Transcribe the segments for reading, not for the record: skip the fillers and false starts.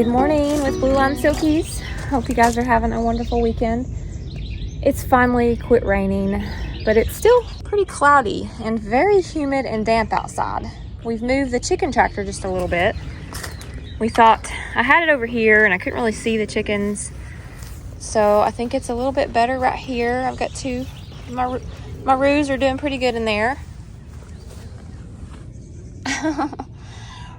Good morning with Blue Line Silkies. Hope you guys are having a wonderful weekend. It's finally quit raining, but it's still pretty cloudy and very humid and damp outside. We've moved the chicken tractor just a little bit. We thought I had it over here and I couldn't really see the chickens. So I think it's a little bit better right here. I've got two. My roos are doing pretty good in there.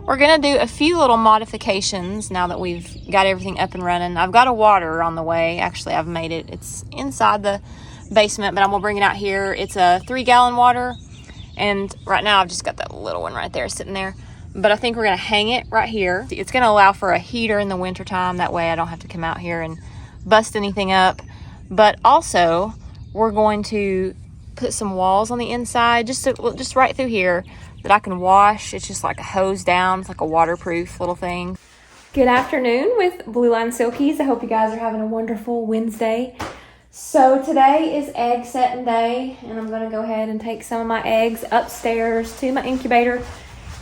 We're gonna do a few little modifications now that we've got everything up and running. I've got a water on the way. Actually, I've made it. It's inside the basement, but I'm gonna bring it out here. It's a 3-gallon water, and right now I've just got that little one right there sitting there. But I think we're gonna hang it right here. It's gonna allow for a heater in the winter time. That way I don't have to come out here and bust anything up. But also, we're going to put some walls on the inside, just right through here, that I can wash. It's just like a hose down. It's like a waterproof little thing. Good afternoon with Blue Line Silkies. I hope you guys are having a wonderful Wednesday. So today is egg setting day, and I'm going to go ahead and take some of my eggs upstairs to my incubator.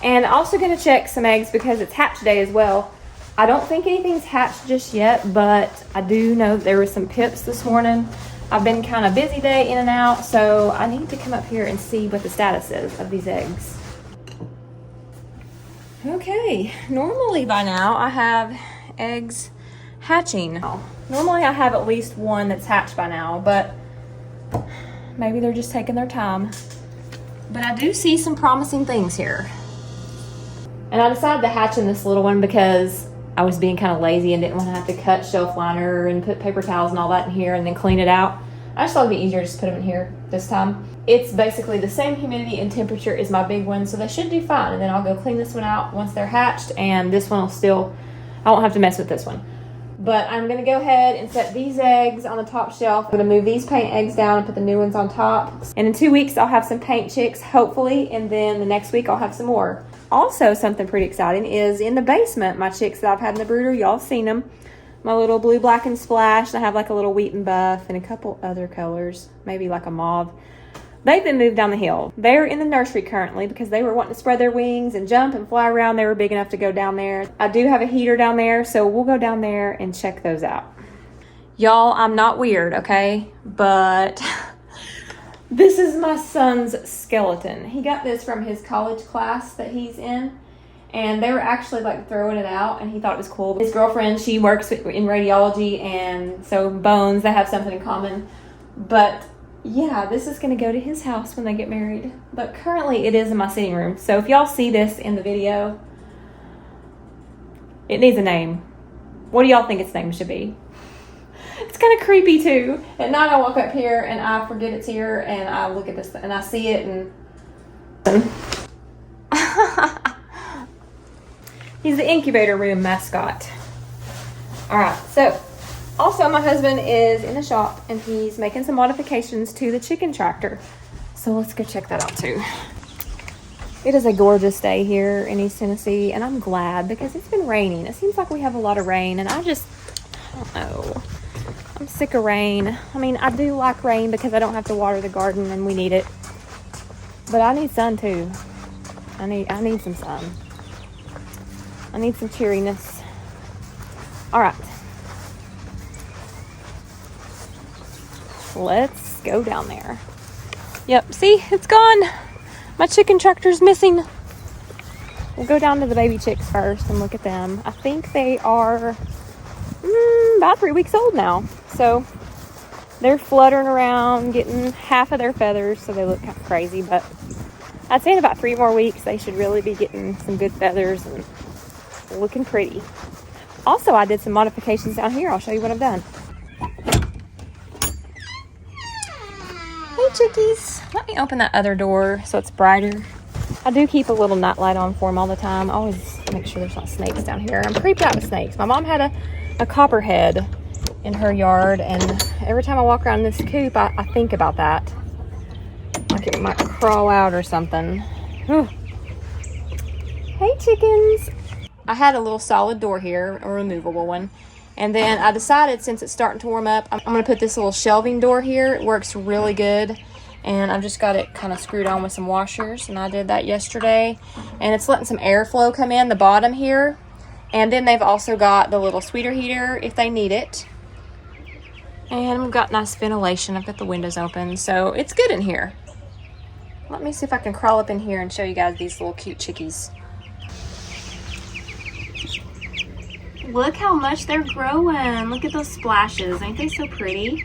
And also going to check some eggs because it's hatch day as well. I don't think anything's hatched just yet, but I do know there were some pips this morning. I've been kind of busy day in and out, so I need to come up here and see what the status is of these eggs. Okay, normally by now I have eggs hatching. Normally I have at least one that's hatched by now, but maybe they're just taking their time. But I do see some promising things here. And I decided to hatch in this little one because I was being kind of lazy and didn't want to have to cut shelf liner and put paper towels and all that in here and then clean it out. I just thought it'd be easier to just put them in here this time. It's basically the same humidity and temperature as my big one, so they should do fine. And then I'll go clean this one out once they're hatched, and this one will still, I won't have to mess with this one. But I'm gonna go ahead and set these eggs on the top shelf. I'm gonna move these paint eggs down and put the new ones on top. And in 2 weeks, I'll have some paint chicks, hopefully, and then the next week I'll have some more. Also, something pretty exciting is in the basement, my chicks that I've had in the brooder, y'all seen them. My little blue, black, and splash. And I have like a little wheat and buff and a couple other colors, maybe like a mauve. They've been moved down the hill. They're in the nursery currently because they were wanting to spread their wings and jump and fly around. They were big enough to go down there. I do have a heater down there, so we'll go down there and check those out. Y'all, I'm not weird, okay? But this is my son's skeleton. He got this from his college class that he's in. And they were actually like throwing it out, and he thought it was cool. His girlfriend, she works in radiology, and so bones, they have something in common. But yeah, this is going to go to his house when they get married. But currently it is in my sitting room. So if y'all see this in the video, it needs a name. What do y'all think its name should be? It's kind of creepy too. At night I walk up here and I forget it's here, and I look at this and I see it and he's the incubator room mascot. All right, so also my husband is in the shop and he's making some modifications to the chicken tractor. So let's go check that out too. It is a gorgeous day here in East Tennessee, and I'm glad because it's been raining. It seems like we have a lot of rain, and I don't know. I'm sick of rain. I mean, I do like rain because I don't have to water the garden and we need it. But I need sun too. I need some sun. I need some cheeriness. All right. Let's go down there. Yep, see, it's gone. My chicken tractor's missing. We'll go down to the baby chicks first and look at them. I think they are about 3 weeks old now. So they're fluttering around, getting half of their feathers, so they look kind of crazy. But I'd say in about 3 more weeks, they should really be getting some good feathers and looking pretty. Also, I did some modifications down here. I'll show you what I've done. Hey chickies, let me open that other door so it's brighter. I do keep a little night light on for them all the time. I always make sure there's not snakes down here. I'm creeped out with snakes. My mom had a copperhead in her yard, and every time I walk around this coop, I think about that. Like it might crawl out or something. Whew. Hey chickens. I had a little solid door here, a removable one. And then I decided, since it's starting to warm up, I'm going to put this little shelving door here. It works really good. And I've just got it kind of screwed on with some washers. And I did that yesterday. And it's letting some airflow come in the bottom here. And then they've also got the little sweeter heater if they need it. And we've got nice ventilation. I've got the windows open, so it's good in here. Let me see if I can crawl up in here and show you guys these little cute chickies. Look how much they're growing. Look at those splashes. Ain't they so pretty?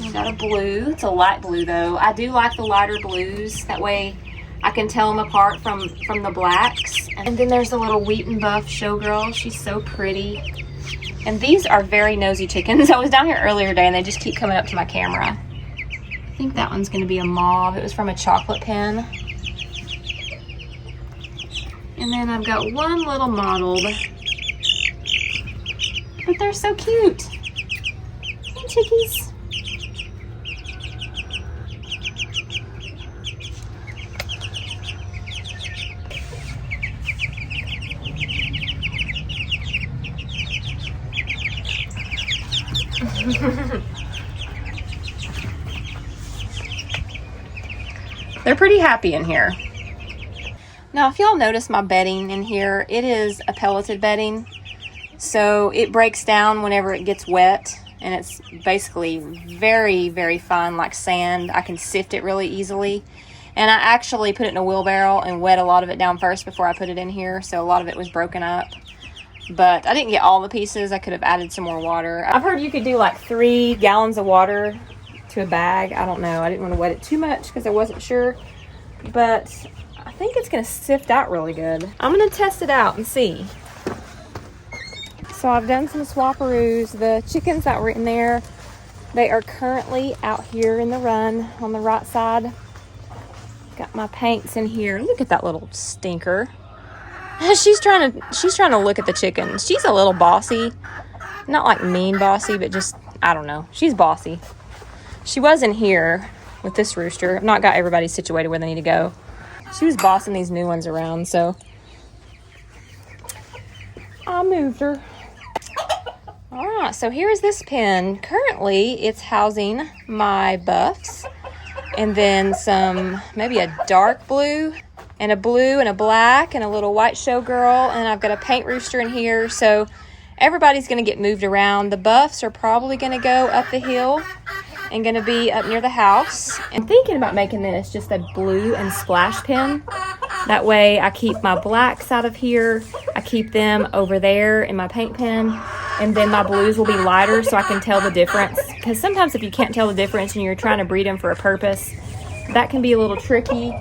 I got a blue. It's a light blue though. I do like the lighter blues. That way I can tell them apart from the blacks. And then there's a little wheat and buff showgirl. She's so pretty. And these are very nosy chickens. I was down here earlier today and they just keep coming up to my camera. I think that one's gonna be a mauve. It was from a chocolate pen. And then I've got one little mottled. But they're so cute. Hey, chickies. They're pretty happy in here. Now, if y'all notice my bedding in here, it is a pelleted bedding. So it breaks down whenever it gets wet, and it's basically very, very fine like sand. I can sift it really easily. And I actually put it in a wheelbarrow and wet a lot of it down first before I put it in here. So a lot of it was broken up. But I didn't get all the pieces. I could have added some more water. I've heard you could do like 3 gallons of water to a bag. I don't know. I didn't want to wet it too much because I wasn't sure. But I think it's going to sift out really good. I'm going to test it out and see. So I've done some swapperoos. The chickens that were in there, they are currently out here in the run on the right side. Got my paints in here. Look at that little stinker. She's trying to look at the chickens. She's a little bossy. Not like mean bossy, but just, I don't know. She's bossy. She was in here with this rooster. I've not got everybody situated where they need to go. She was bossing these new ones around, so I moved her. All right, so here's this pen. Currently, it's housing my buffs and then some, maybe a dark blue and a blue and a black and a little white showgirl, and I've got a paint rooster in here, so everybody's going to get moved around. The buffs are probably going to go up the hill and going to be up near the house. I'm thinking about making this just a blue and splash pen. That way I keep my blacks out of here, I keep them over there in my paint pen, and then my blues will be lighter so I can tell the difference. Because sometimes if you can't tell the difference and you're trying to breed them for a purpose, that can be a little tricky.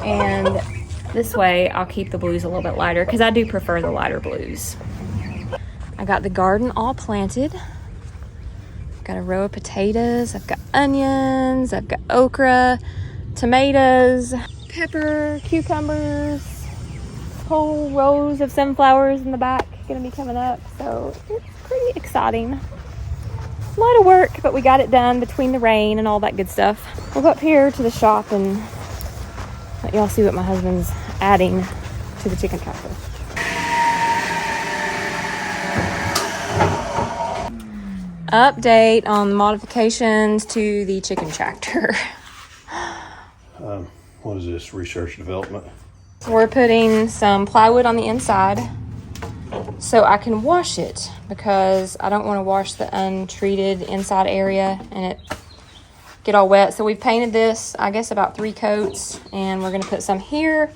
And this way I'll keep the blues a little bit lighter because I do prefer the lighter blues. I got the garden all planted. Got a row of potatoes, I've got onions, I've got okra, tomatoes, pepper, cucumbers, whole rows of sunflowers in the back gonna be coming up, so it's pretty exciting. A lot of work, but we got it done between the rain and all that good stuff. We'll go up here to the shop and let y'all see what my husband's adding to the chicken tractor. Update on the modifications to the chicken tractor. What is this, research and development? We're putting some plywood on the inside so I can wash it because I don't want to wash the untreated inside area and it get all wet. So we've painted this, I guess, about 3 coats, and we're going to put some here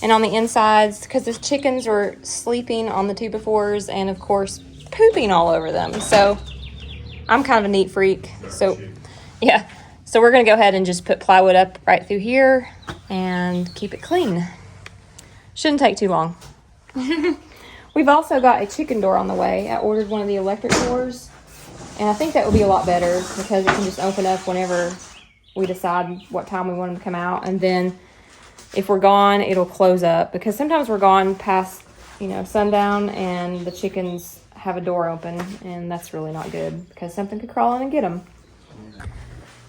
and on the insides because the chickens were sleeping on the 2x4s and, of course, pooping all over them. So I'm kind of a neat freak, so yeah. So we're gonna go ahead and just put plywood up right through here and keep it clean. Shouldn't take too long. We've also got a chicken door on the way. I ordered one of the electric doors, and I think that will be a lot better because it can just open up whenever we decide what time we want them to come out. And then if we're gone, it'll close up because sometimes we're gone past, sundown and the chickens have a door open, and that's really not good because something could crawl in and get them.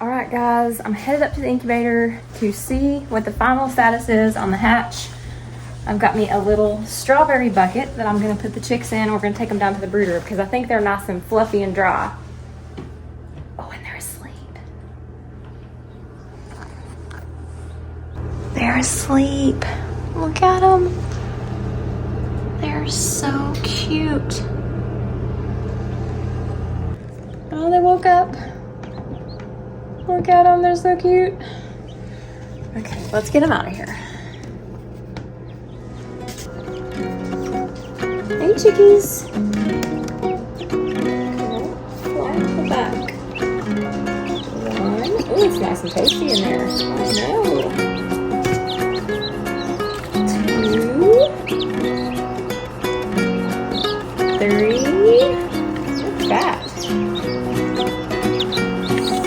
All right, guys, I'm headed up to the incubator to see what the final status is on the hatch. I've got me a little strawberry bucket that I'm gonna put the chicks in. We're gonna take them down to the brooder because I think they're nice and fluffy and dry. Oh, and they're asleep. They're asleep. Look at them. They're so cute. Oh, they woke up. Look at them, they're so cute. Okay, let's get them out of here. Hey, chickies. Fly off the back. One. Oh, it's nice and toasty in there. I know. Two. Three. Look at that.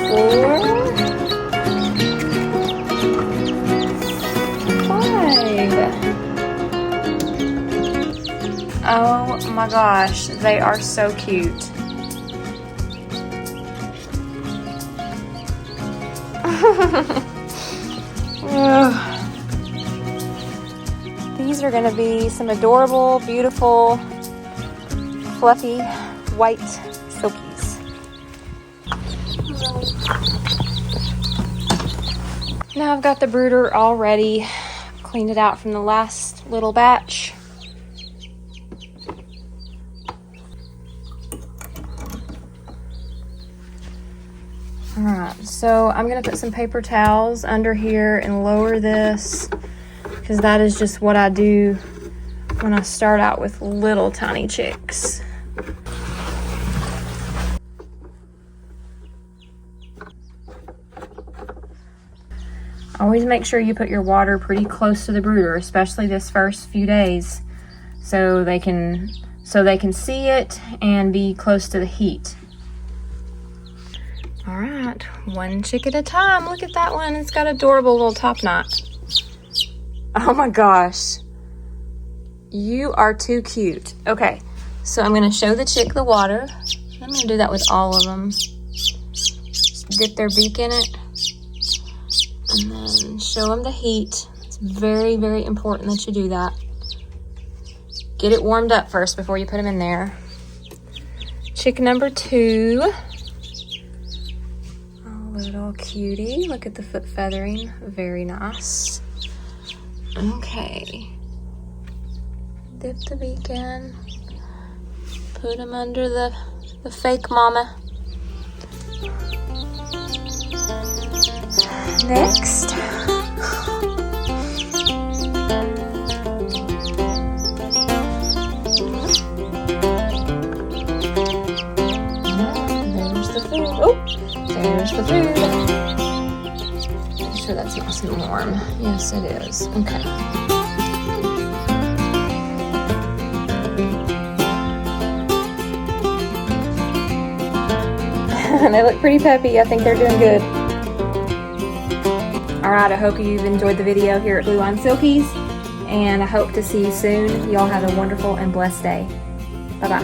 Four. Oh my gosh, they are so cute. These are gonna be some adorable, beautiful, fluffy, white silkies. Now I've got the brooder all ready. Cleaned it out from the last little batch. Alright, so I'm going to put some paper towels under here and lower this because that is just what I do when I start out with little tiny chicks. Always make sure you put your water pretty close to the brooder, especially this first few days, so they can see it and be close to the heat. All right, one chick at a time. Look at that one. It's got adorable little top knot. Oh my gosh. You are too cute. Okay, so I'm gonna show the chick the water. I'm gonna do that with all of them. Dip their beak in it. And then show them the heat. It's very, very important that you do that. Get it warmed up first before you put them in there. Chick number 2. Little cutie. Look at the foot feathering. Very nice. Okay. Dip the beak in. Put them under the fake mama. Next. There's the food. Oh! There's the food. Make sure that's nice and warm. Yes, it is. Okay. They look pretty peppy. I think they're doing good. Alright, I hope you've enjoyed the video here at Blue Line Silkies, and I hope to see you soon. Y'all have a wonderful and blessed day. Bye-bye.